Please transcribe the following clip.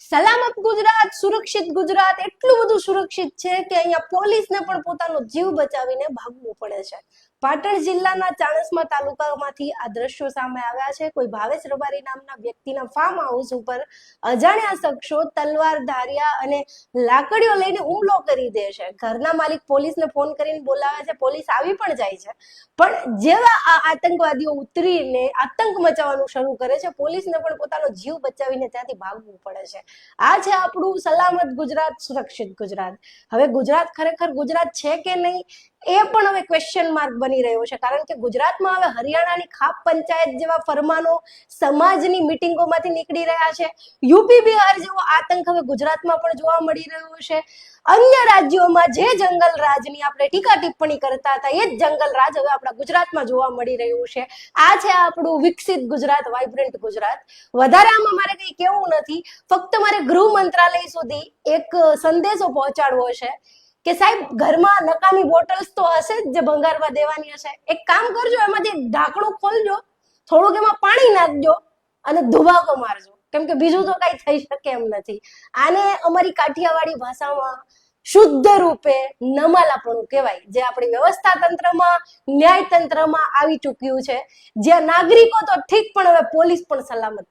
સલામત ગુજરાત, સુરક્ષિત ગુજરાત એટલું બધું સુરક્ષિત છે કે અહીંયા પોલીસને પણ પોતાનો જીવ બચાવીને ભાગવું પડે છે. પાટણ જિલ્લાના ચાણસ્મા તાલુકામાંથી આ દ્રશ્યો સામે આવ્યા છે. કોઈ ભાવેશ રબારી નામના વ્યક્તિના ફાર્મ હાઉસ ઉપર અજાણ્યા શખ્સો તલવાર ધાર્યા અને લાકડીઓ લઈને હુમલો કરી દે છે. ઘરના માલિક પોલીસને ફોન કરીને બોલાવે છે, પોલીસ આવી પણ જાય છે, પણ જેવા આ આતંકવાદીઓ ઉતરીને આતંક મચાવવાનું શરૂ કરે છે, પોલીસને પણ પોતાનો જીવ બચાવીને ત્યાંથી ભાગવું પડે છે. આ છે આપણું સલામત ગુજરાત, સુરક્ષિત ગુજરાત. હવે ગુજરાત ખરેખર ગુજરાત છે કે નહીં એ પણ હવે ક્વેશ્ચન માર્ક બની રહ્યો છે, કારણ કે ગુજરાતમાં હવે હરિયાણાની ખાપ પંચાયત જેવા ફરમાનો સમાજની મિટિંગોમાંથી નીકળી રહ્યા છે. યુપી બિહાર જેવો આતંક હવે ગુજરાતમાં પણ જોવા મળી રહ્યો છે. અન્ય રાજ્યોમાં જે જંગલ રાજની આપણે ટીકા ટિપ્પણી કરતા હતા એ જ જંગલ રાજ હવે આપણા ગુજરાતમાં જોવા મળી રહ્યું છે. આ છે આપણું વિકસિત ગુજરાત, વાઇબ્રન્ટ ગુજરાત. વધારે આમાં મારે કંઈ કેવું નથી, ફક્ત મારે ગૃહ મંત્રાલય સુધી એક સંદેશો પહોંચાડવો છે કે સાહેબ, ઘરમાં નકામી બોટલ્સ તો હશે જ જે ભંગારવા દેવાની હશે. એક કામ કરજો, એમાંથી ઢાંકણું ખોલજો, થોડુંક એમાં પાણી નાખજો અને ધુબાકો મારજો, કેમ કે બીજું તો કઈ થઈ શકે એમ નથી. આને અમારી કાઠિયાવાડી ભાષામાં શુદ્ધ રૂપે નમાલાપણું કહેવાય, જે આપણી વ્યવસ્થા તંત્રમાં, ન્યાય તંત્રમાં આવી ચૂક્યું છે, જ્યાં નાગરિકો તો ઠીક પણ હવે પોલીસ પણ સલામત